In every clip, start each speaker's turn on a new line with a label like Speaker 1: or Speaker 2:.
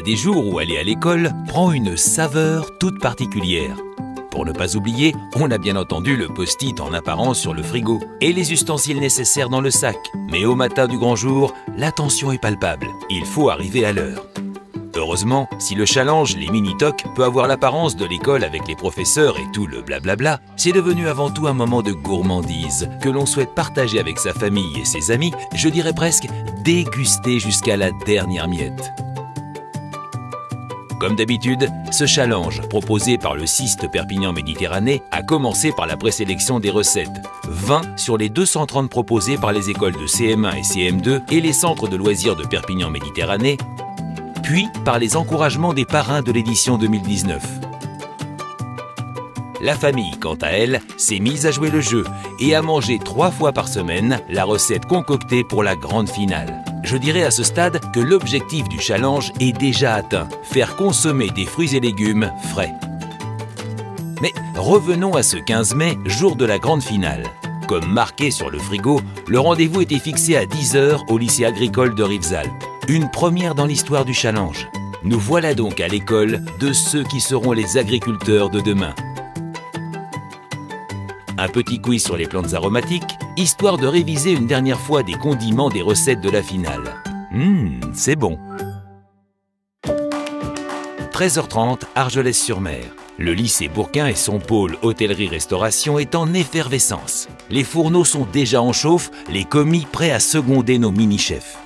Speaker 1: des jours où aller à l'école prend une saveur toute particulière. Pour ne pas oublier, on a bien entendu le post-it en apparence sur le frigo et les ustensiles nécessaires dans le sac. Mais au matin du grand jour, la tension est palpable. Il faut arriver à l'heure. Heureusement, si le challenge, les mini-tocs, peut avoir l'apparence de l'école avec les professeurs et tout le blablabla, c'est devenu avant tout un moment de gourmandise que l'on souhaite partager avec sa famille et ses amis, je dirais presque déguster jusqu'à la dernière miette. Comme d'habitude, ce challenge, proposé par le CIST Perpignan Méditerranée, a commencé par la présélection des recettes. 20 sur les 230 proposées par les écoles de CM1 et CM2 et les centres de loisirs de Perpignan Méditerranée, puis par les encouragements des parrains de l'édition 2019. La famille, quant à elle, s'est mise à jouer le jeu et à manger 3 fois par semaine la recette concoctée pour la grande finale. Je dirais à ce stade que l'objectif du challenge est déjà atteint, faire consommer des fruits et légumes frais. Mais revenons à ce 15 mai, jour de la grande finale. Comme marqué sur le frigo, le rendez-vous était fixé à 10 h au lycée agricole de Rivesaltes. Une première dans l'histoire du challenge. Nous voilà donc à l'école de ceux qui seront les agriculteurs de demain. Un petit quiz sur les plantes aromatiques, histoire de réviser une dernière fois des condiments des recettes de la finale. C'est bon. 13h30, Argelès-sur-Mer. Le lycée Bourquin et son pôle hôtellerie-restauration est en effervescence. Les fourneaux sont déjà en chauffe, les commis prêts à seconder nos mini-chefs.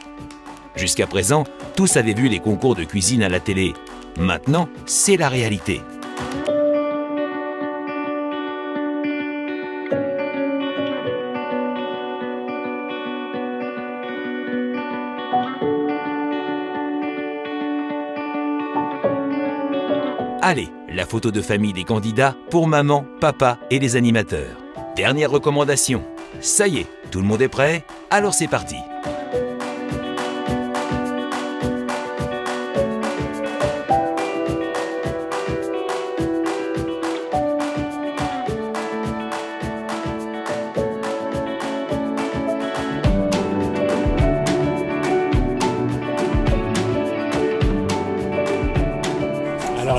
Speaker 1: Jusqu'à présent, tous avaient vu les concours de cuisine à la télé. Maintenant, c'est la réalité. Allez, la photo de famille des candidats pour maman, papa et les animateurs. Dernière recommandation. Ça y est, tout le monde est prêt? Alors c'est parti.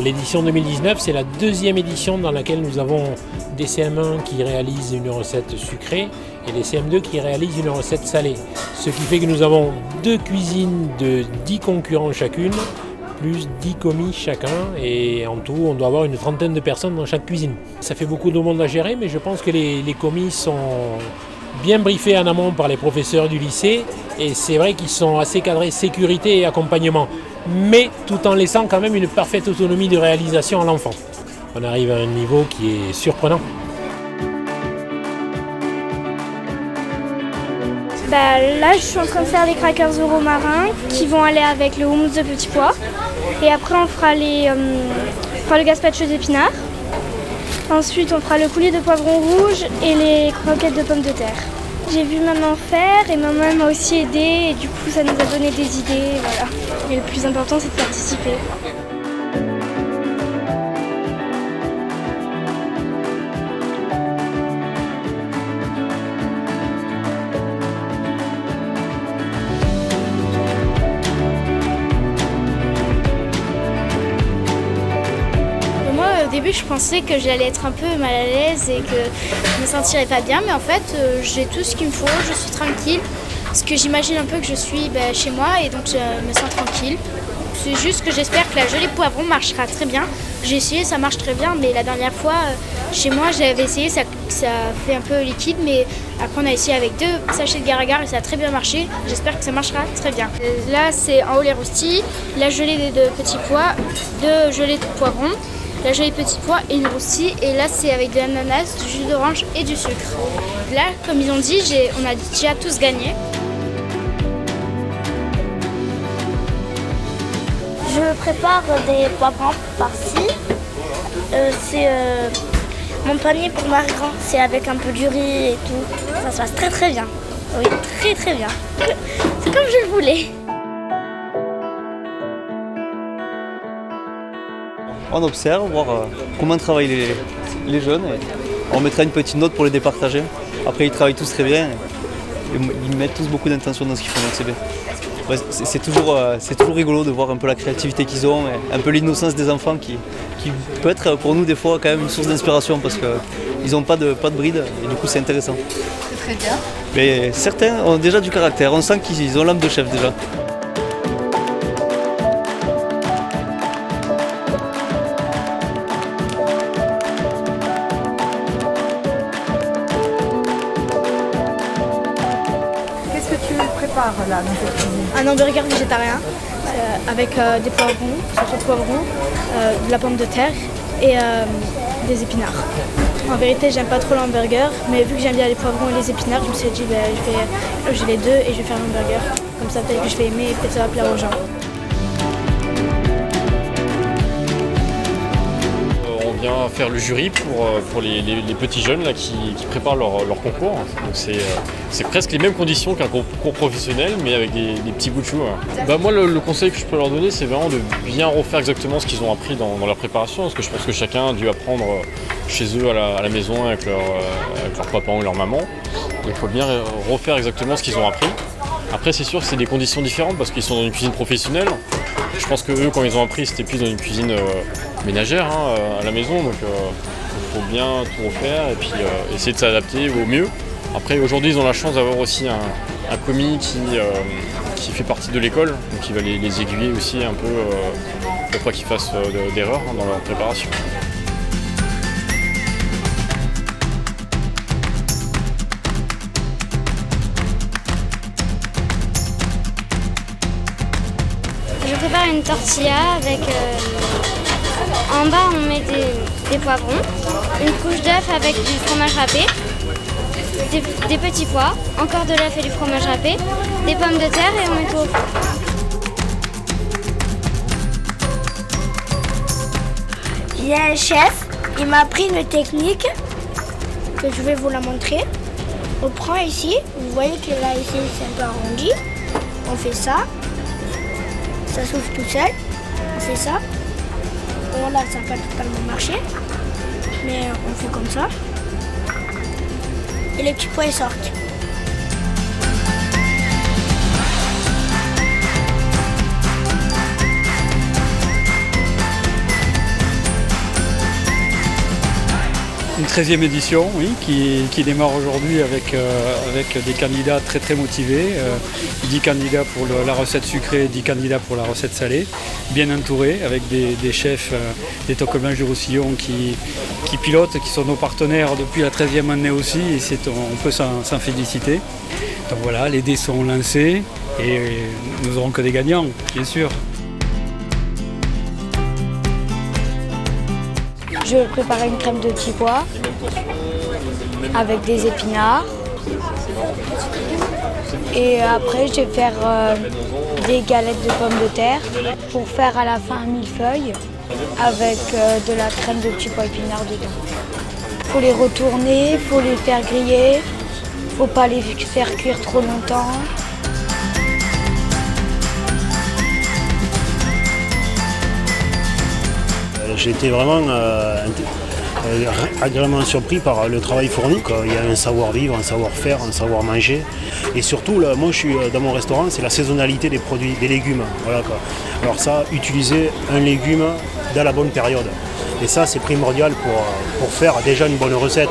Speaker 2: L'édition 2019, c'est la deuxième édition dans laquelle nous avons des CM1 qui réalisent une recette sucrée et des CM2 qui réalisent une recette salée. Ce qui fait que nous avons 2 cuisines de 10 concurrents chacune, plus 10 commis chacun, et en tout, on doit avoir une trentaine de personnes dans chaque cuisine. Ça fait beaucoup de monde à gérer, mais je pense que les commis sont bien briefés en amont par les professeurs du lycée, et c'est vrai qu'ils sont assez cadrés sécurité et accompagnement, mais tout en laissant quand même une parfaite autonomie de réalisation à l'enfant. On arrive à un niveau qui est surprenant.
Speaker 3: Là, je suis en train de faire les crackers au romarin qui vont aller avec le houmous de petits pois. Et après, on fera le gazpacho d'épinards. Ensuite, on fera le coulis de poivron rouge et les croquettes de pommes de terre. J'ai vu maman faire et maman m'a aussi aidé et du coup ça nous a donné des idées, voilà. Et le plus important c'est de participer. Au début, je pensais que j'allais être un peu mal à l'aise et que je me sentirais pas bien, mais en fait, j'ai tout ce qu'il me faut, je suis tranquille. Parce que j'imagine un peu que je suis chez moi et donc je me sens tranquille. C'est juste que j'espère que la gelée poivron marchera très bien. J'ai essayé, ça marche très bien, mais la dernière fois, chez moi, j'avais essayé, ça fait un peu liquide, mais après on a essayé avec 2 sachets de Gar-Agar et ça a très bien marché. J'espère que ça marchera très bien. Là, c'est en haut les roustilles, la gelée de petits pois, 2 gelées de poivron, la gelée de petits pois et une roustille. Et là, c'est avec de l'ananas, du jus d'orange et du sucre. Là, comme ils ont dit, on a déjà tous gagné.
Speaker 4: Je prépare des poivrons par-ci. C'est mon panier pour ma grand, c'est avec un peu du riz et tout. Ça se passe très très bien. Oui, très très bien. C'est comme je le voulais.
Speaker 5: On observe, voir comment travaillent les jeunes. Et on mettra une petite note pour les départager. Après, ils travaillent tous très bien. Ils mettent tous beaucoup d'intention dans ce qu'ils font, donc c'est bien. ouais, c'est toujours rigolo de voir un peu la créativité qu'ils ont, et un peu l'innocence des enfants qui peut être pour nous des fois quand même une source d'inspiration parce qu'ils n'ont pas de bride et du coup c'est intéressant.
Speaker 6: C'est très bien.
Speaker 5: Mais certains ont déjà du caractère, on sent qu'ils ont l'âme de chef déjà.
Speaker 6: Qu'est-ce que tu prépares là dans cette cuisine?
Speaker 3: Un hamburger végétarien avec des poivrons, surtout poivrons, de la pomme de terre et des épinards. En vérité, j'aime pas trop l'hamburger, mais vu que j'aime bien les poivrons et les épinards, je me suis dit je vais loger les deux et je vais faire l'hamburger. Comme ça, peut-être que je vais aimer et peut-être ça va plaire aux gens.
Speaker 7: On vient faire le jury pour les petits jeunes là, qui préparent leur concours. Donc c'est presque les mêmes conditions qu'un concours professionnel, mais avec des petits bouts de chou. Hein. Bah moi, le conseil que je peux leur donner, c'est vraiment de bien refaire exactement ce qu'ils ont appris dans leur préparation, parce que je pense que chacun a dû apprendre chez eux à la maison avec leur papa ou leur maman. Il faut bien refaire exactement ce qu'ils ont appris. Après, c'est sûr que c'est des conditions différentes parce qu'ils sont dans une cuisine professionnelle. Je pense que eux, quand ils ont appris, c'était plus dans une cuisine ménagère hein, à la maison. Donc, il faut bien tout refaire et puis essayer de s'adapter au mieux. Après, aujourd'hui, ils ont la chance d'avoir aussi un commis qui fait partie de l'école, donc il va les aiguiller aussi un peu pour pas qu'ils fassent d'erreurs hein, dans leur préparation.
Speaker 3: Je prépare une tortilla avec... en bas, on met des poivrons, une couche d'œuf avec du fromage râpé, des petits pois, encore de l'œuf et du fromage râpé, des pommes de terre et on met tout au four.
Speaker 4: Il y a un chef, il m'a appris une technique que je vais vous la montrer. On prend ici, vous voyez que là ici c'est un peu arrondi. On fait ça, ça s'ouvre tout seul. On fait ça. Bon là ça n'a pas totalement marché, mais on fait comme ça. Et les petits pois ils sortent.
Speaker 8: Une 13e édition, oui, qui démarre aujourd'hui avec des candidats très motivés. 10 candidats pour la recette sucrée, 10 candidats pour la recette salée, bien entourés avec des chefs des Toquemanche du Roussillon qui pilotent, qui sont nos partenaires depuis la 13e année aussi, et on peut s'en féliciter. Donc voilà, les dés sont lancés et nous n'aurons que des gagnants, bien sûr.
Speaker 4: Je vais préparer une crème de petits pois avec des épinards. Et après, je vais faire des galettes de pommes de terre pour faire à la fin un millefeuille avec de la crème de petits pois épinards dedans. Il faut les retourner, il faut les faire griller, il ne faut pas les faire cuire trop longtemps.
Speaker 9: J'ai été vraiment agréablement surpris par le travail fourni. Il y a un savoir-vivre, un savoir-faire, un savoir-manger. Et surtout, là, moi je suis dans mon restaurant, c'est la saisonnalité des produits, des légumes. Voilà, quoi. Alors ça, utiliser un légume dans la bonne période. Et ça, c'est primordial pour faire déjà une bonne recette.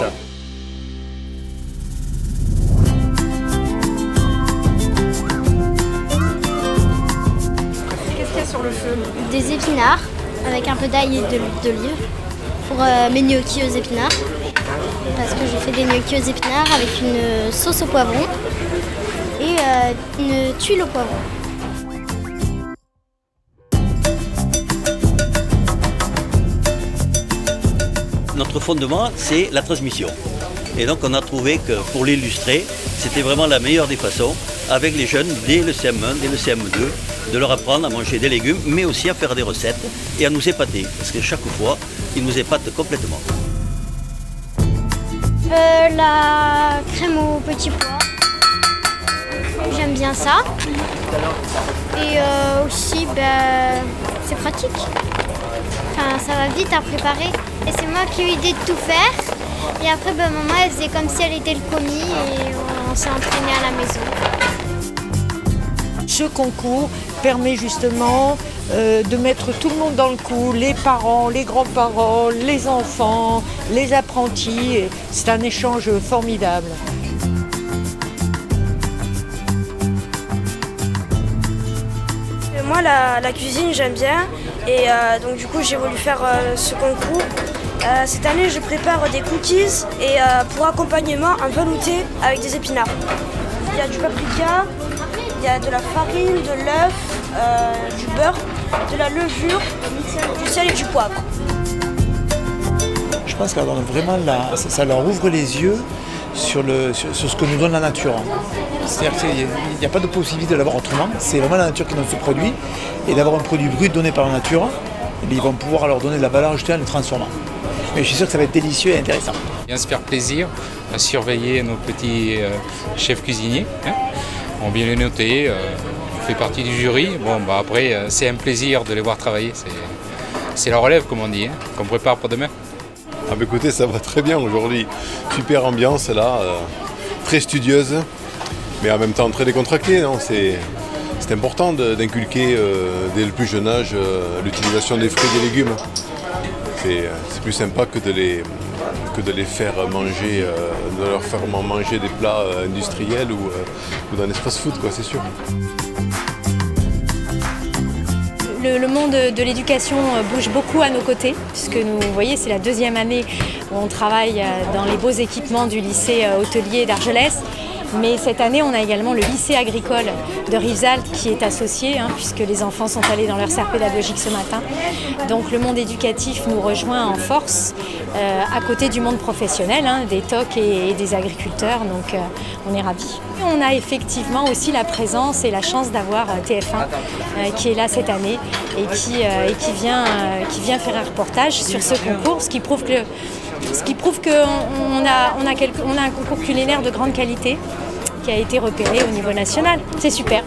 Speaker 6: Qu'est-ce qu'il y a sur le feu?
Speaker 3: Des épinards avec un peu d'ail et de l'huile d'olive pour mes gnocchis aux épinards. Parce que j'ai fait des gnocchis aux épinards avec une sauce au poivron et une tuile au poivron.
Speaker 10: Notre fondement, c'est la transmission. Et donc on a trouvé que pour l'illustrer, c'était vraiment la meilleure des façons, avec les jeunes, dès le CM1, dès le CM2, de leur apprendre à manger des légumes, mais aussi à faire des recettes et à nous épater. Parce que chaque fois, ils nous épatent complètement.
Speaker 3: La crème aux petits pois, j'aime bien ça. Et aussi, c'est pratique. Enfin, ça va vite à préparer. Et c'est moi qui ai eu l'idée de tout faire. Et après, maman, elle faisait comme si elle était le commis et on s'est entraîné à la maison.
Speaker 11: ce concours permet justement de mettre tout le monde dans le coup, les parents, les grands-parents, les enfants, les apprentis. C'est un échange formidable.
Speaker 12: Moi, la cuisine, j'aime bien. Et donc du coup, j'ai voulu faire ce concours. Cette année, je prépare des cookies et pour accompagnement, un velouté avec des épinards. Il y a du paprika, il y a de la farine, de l'œuf, du beurre, de la levure, du sel et du poivre.
Speaker 13: Je pense que vraiment ça leur ouvre les yeux sur ce que nous donne la nature. C'est-à-dire qu'il n'y a pas de possibilité de l'avoir autrement, c'est vraiment la nature qui donne ce produit. Et d'avoir un produit brut donné par la nature, ils vont pouvoir leur donner de la valeur ajoutée en le transformant. Mais je suis sûr que ça va être délicieux et intéressant.
Speaker 14: Bien se faire plaisir à surveiller nos petits chefs cuisiniers. On vient les noter, on fait partie du jury. Bon, bah après, c'est un plaisir de les voir travailler. C'est la relève, comme on dit, qu'on prépare pour demain.
Speaker 15: Ah bah écoutez, ça va très bien aujourd'hui. Super ambiance là, très studieuse, mais en même temps très décontractée. C'est important d'inculquer dès le plus jeune âge l'utilisation des fruits et des légumes. C'est plus sympa que de les faire manger, de leur faire manger des plats industriels ou dans l'espace food, quoi, c'est sûr.
Speaker 16: Le monde de l'éducation bouge beaucoup à nos côtés, puisque vous voyez, c'est la deuxième année où on travaille dans les beaux équipements du lycée hôtelier d'Argelès. Mais cette année, on a également le lycée agricole de Rivesaltes qui est associé, puisque les enfants sont allés dans leur serre pédagogique ce matin. Donc le monde éducatif nous rejoint en force, à côté du monde professionnel, des TOC et des agriculteurs, donc on est ravis. On a effectivement aussi la présence et la chance d'avoir TF1 qui est là cette année et qui vient faire un reportage sur ce concours, ce qui prouve qu'on a un concours culinaire de grande qualité qui a été repéré au niveau national. C'est super.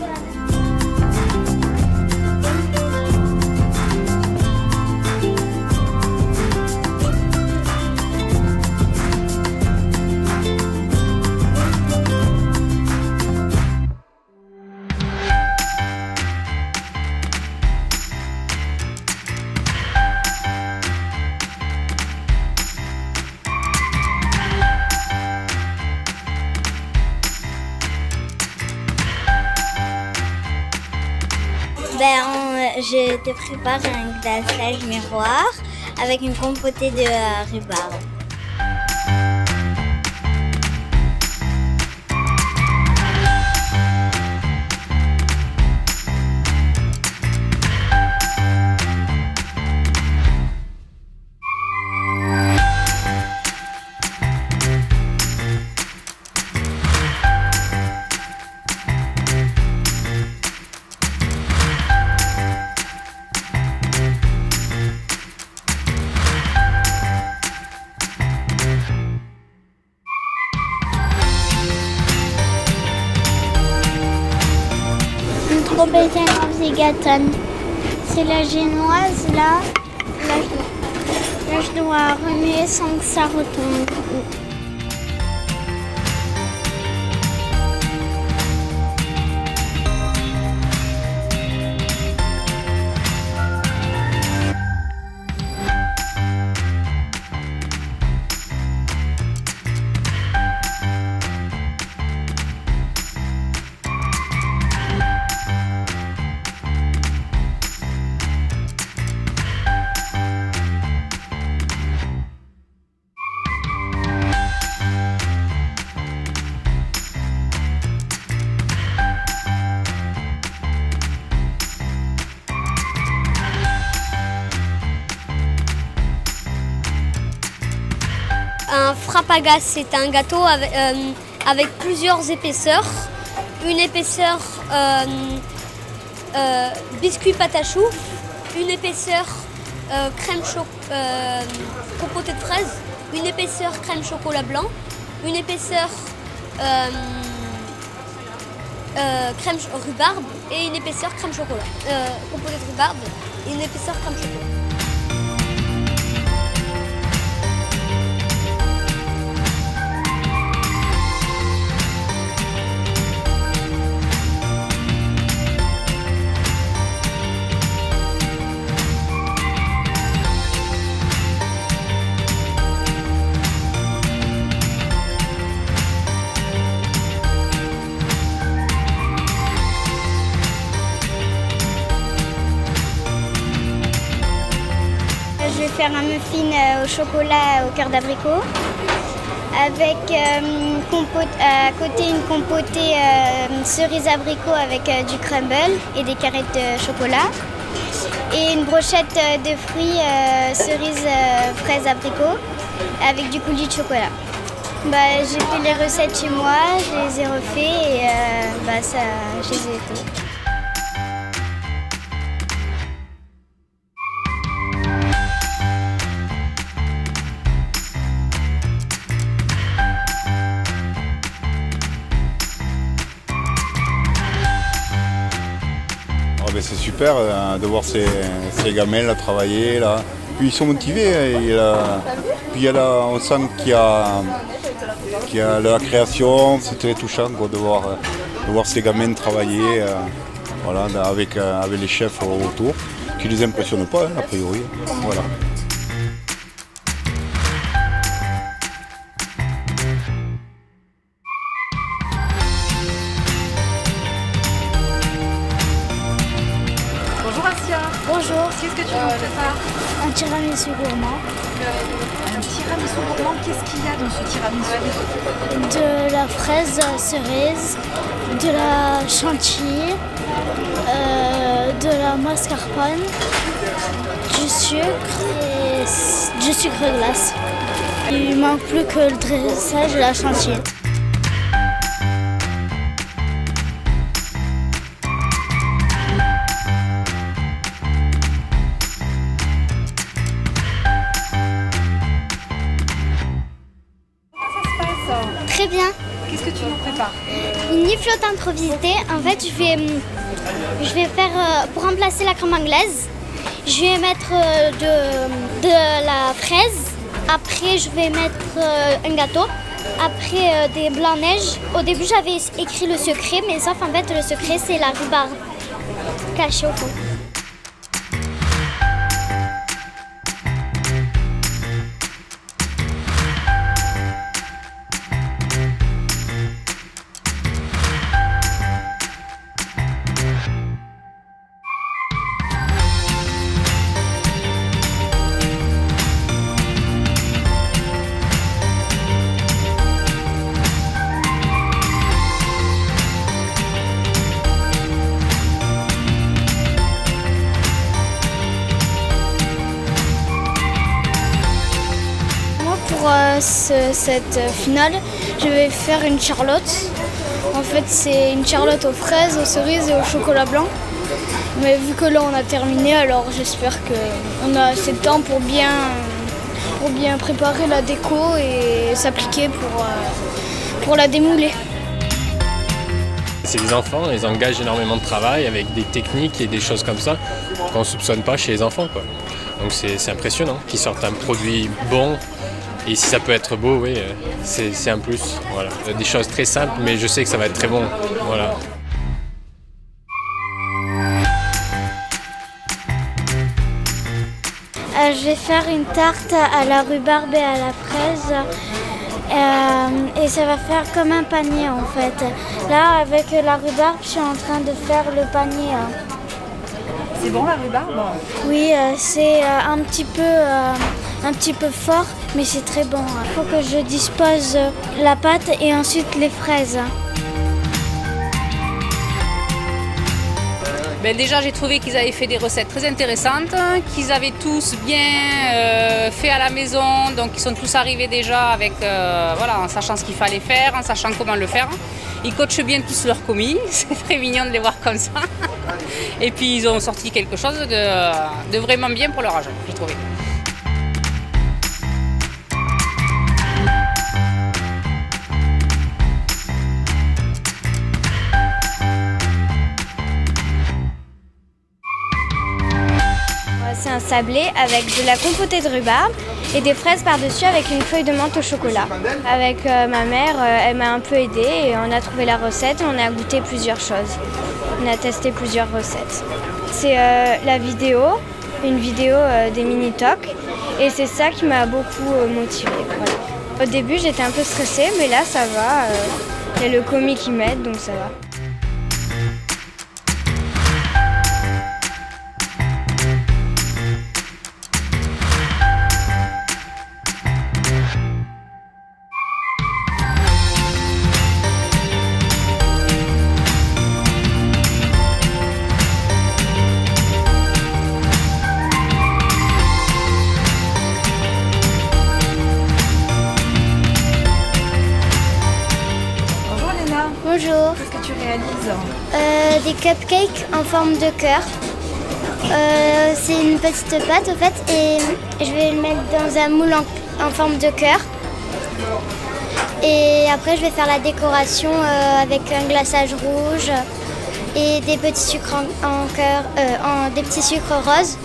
Speaker 17: Je te prépare un glaçage miroir avec une compotée de rhubarbe. C'est la génoise là je dois remuer sans que ça retombe.
Speaker 18: Un frappagas, c'est un gâteau avec plusieurs épaisseurs. Une épaisseur biscuit pâte à choux, une épaisseur crème compotée de fraises, une épaisseur crème chocolat blanc, une épaisseur crème rhubarbe et une épaisseur crème chocolat. Compotée de rhubarbe et une épaisseur crème chocolat.
Speaker 17: faire un muffin au chocolat au cœur d'abricot. Avec à côté une compotée cerise abricot avec du crumble et des carrés de chocolat. Et une brochette de fruits cerise fraise abricot avec du coulis de chocolat. J'ai fait les recettes chez moi, je les ai refait et je les ai fait.
Speaker 19: C'est super de voir ces gamins là, travailler. Là. Puis ils sont motivés. Puis on sent qu'il y a la création. C'est très touchant quoi, de voir ces gamins travailler voilà, avec les chefs autour, qui ne les impressionnent pas, a priori. Voilà.
Speaker 3: Bonjour.
Speaker 6: Qu'est-ce que tu nous prépares?
Speaker 3: Un tiramisu gourmand.
Speaker 6: Un tiramisu gourmand, qu'est-ce qu'il y a dans ce tiramisu?
Speaker 3: De la fraise cerise, de la chantilly, de la mascarpone, du sucre et du sucre glace. Il manque plus que le dressage et la chantilly. Très bien.
Speaker 6: Qu'est-ce que tu nous prépares?
Speaker 3: Une niflotte improvisée. En fait, je vais faire, pour remplacer la crème anglaise, je vais mettre de la fraise. Après, je vais mettre un gâteau. Après, des blancs-neiges. Au début, j'avais écrit le secret, mais sauf en fait, le secret, c'est la rhubarbe cachée au fond. Pour cette finale, je vais faire une charlotte. En fait, c'est une charlotte aux fraises, aux cerises et au chocolat blanc. Mais vu que là, on a terminé, alors j'espère qu'on a assez de temps pour bien préparer la déco et s'appliquer pour la démouler.
Speaker 7: C'est des enfants, ils engagent énormément de travail avec des techniques et des choses comme ça qu'on ne soupçonne pas chez les enfants, quoi. Donc c'est impressionnant qu'ils sortent un produit bon. Et si ça peut être beau, oui, c'est un plus. Voilà. Des choses très simples, mais je sais que ça va être très bon. Voilà.
Speaker 3: Je vais faire une tarte à la rhubarbe et à la fraise. Et ça va faire comme un panier en fait. Là, avec la rhubarbe, je suis en train de faire le panier.
Speaker 6: C'est bon la rhubarbe?
Speaker 3: Oui, c'est un petit peu fort, mais c'est très bon. Il faut que je dispose la pâte et ensuite les fraises.
Speaker 20: Déjà, j'ai trouvé qu'ils avaient fait des recettes très intéressantes, qu'ils avaient tous bien fait à la maison, donc ils sont tous arrivés déjà avec, voilà, en sachant ce qu'il fallait faire, en sachant comment le faire. Ils coachent bien tous leurs commis, c'est très mignon de les voir comme ça. Et puis ils ont sorti quelque chose de vraiment bien pour leur âge, j'ai trouvé.
Speaker 3: C'est un sablé avec de la compotée de rhubarbe et des fraises par-dessus avec une feuille de menthe au chocolat. Avec ma mère, elle m'a un peu aidée et on a trouvé la recette et on a goûté plusieurs choses. On a testé plusieurs recettes. C'est la vidéo, une vidéo des mini-tocs et c'est ça qui m'a beaucoup motivée. Voilà. Au début, j'étais un peu stressée, mais là, ça va. Il y a le commis qui m'aide, donc ça va. Bonjour.
Speaker 6: Qu'est-ce que tu réalises?
Speaker 3: Des cupcakes en forme de cœur. C'est une petite pâte en fait et je vais le mettre dans un moule en forme de cœur. Et après je vais faire la décoration avec un glaçage rouge et des petits sucres des petits sucres roses.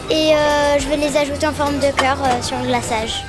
Speaker 3: Et je vais les ajouter en forme de cœur sur le glaçage.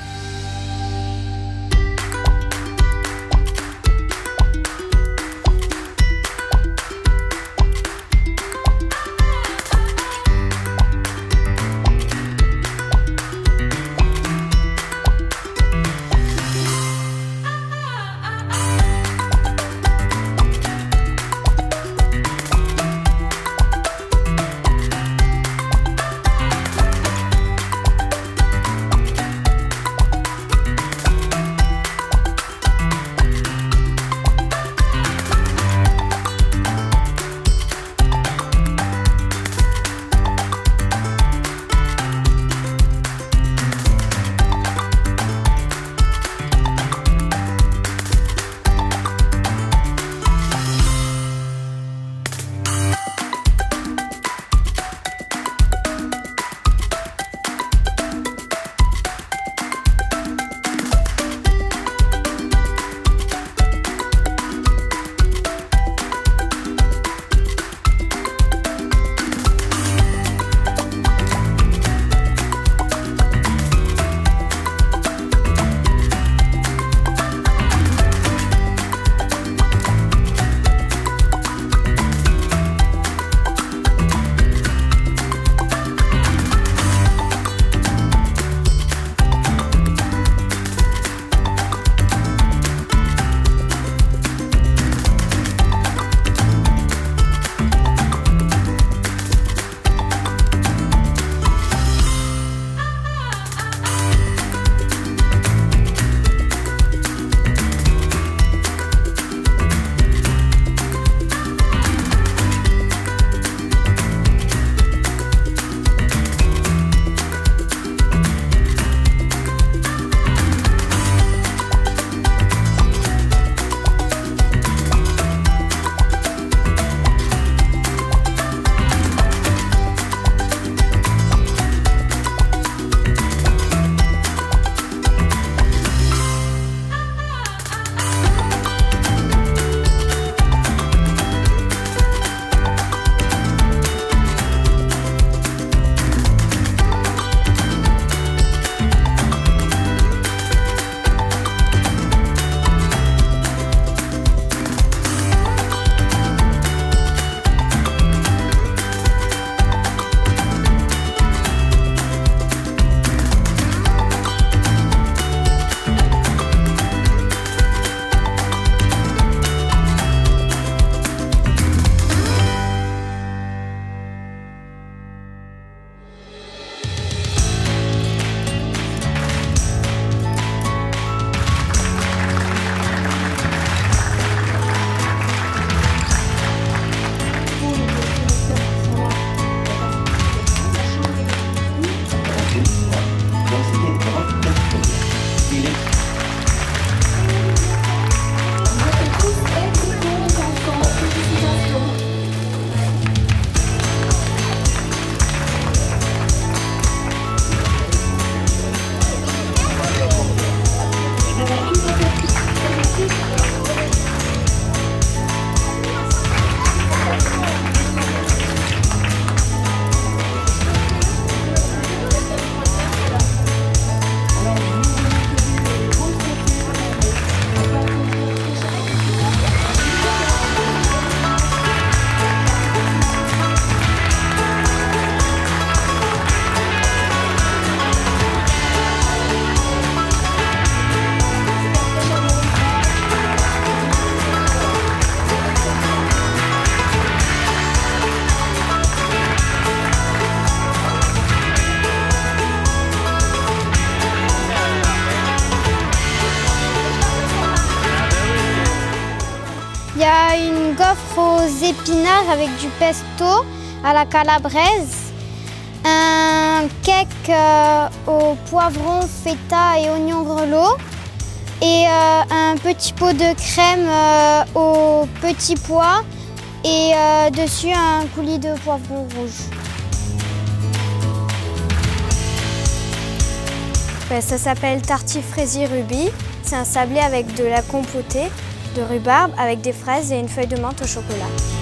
Speaker 17: gaufre aux épinards avec du pesto à la calabraise, un cake au poivron, feta et oignons grelots, et un petit pot de crème au petit pois et dessus un coulis de poivron rouge. Ça s'appelle tartifle fraisier rubis. C'est un sablé avec de la compotée de rhubarbe avec des fraises et une feuille de menthe au chocolat.